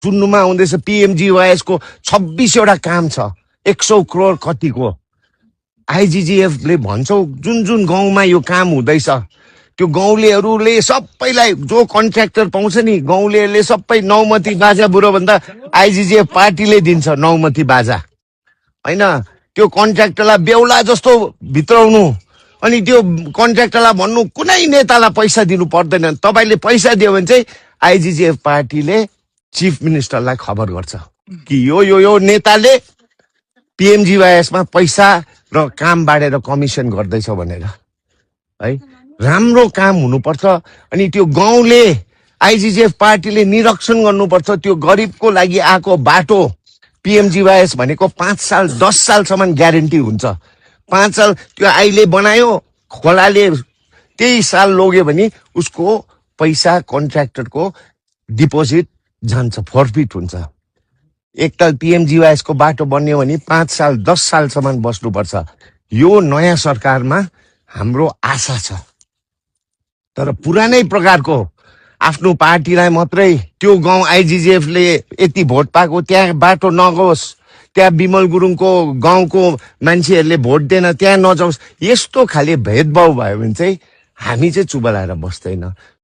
सुन्नुमा आउँदैछ PMGYS को 26वटा काम छ, 100 करोड कतिको। IGGF ले भन्छौ जुन जुन गाउँमा यो काम हुँदैछ त्यो गाउँलेहरूले सबैलाई, जो कन्ट्र्याक्टर पाउँछ नि गाउँलेहरूले सबै नौमती बाजा बुढो भन्दा IGGF पार्टीले दिन्छ नौमती बाजा हैन। त्यो कन्ट्र्याक्टरलाई बेहुला जस्तो भित्राउनु, अनि त्यो कन्ट्र्याक्टरलाई भन्नु कुनै नेतालाई पैसा दिनु पर्दैन, तपाईले पैसा दियो भने चाहिँ IGGF पार्टीले चिफ मिनिस्टरलाई खबर गर्छ कि यो नेताले PMGYS मा पैसा र काम बाँडेर कमिसन गर्दैछ भनेर है। राम्रो काम हुनुपर्छ। अनि त्यो गाउँले IGGF पार्टीले निरीक्षण गर्नुपर्छ। त्यो गरिबको लागि आएको बाटो PMGYS भनेको 5 साल 10 सालसम्म ग्यारेन्टी हुन्छ। 5 साल त्यो अहिले बनायो, खोलाले त्यही साल लोग्यो भने उसको पैसा कन्ट्र्याक्टरको डिपोजिट जान्छ, फर्फिट हुन्छ। एकताल PMGYS को बाटो बन्यो भने 5 साल 10 सालसम्म बस्नुपर्छ। यो नयाँ सरकारमा हाम्रो आशा छ। तर पुरानै प्रकारको आफ्नो पार्टीलाई मात्रै त्यो गाउँ IGGF ले यति भोट पाएको त्यहाँ बाटो नगोस्, त्यहाँ विमल गुरुङको गाउँको मान्छेहरूले भोट दिएन त्यहाँ नजाओस्, यस्तो खाले भेदभाव भयो भने चाहिँ हामी चाहिँ चुप लाएर बस्दैन।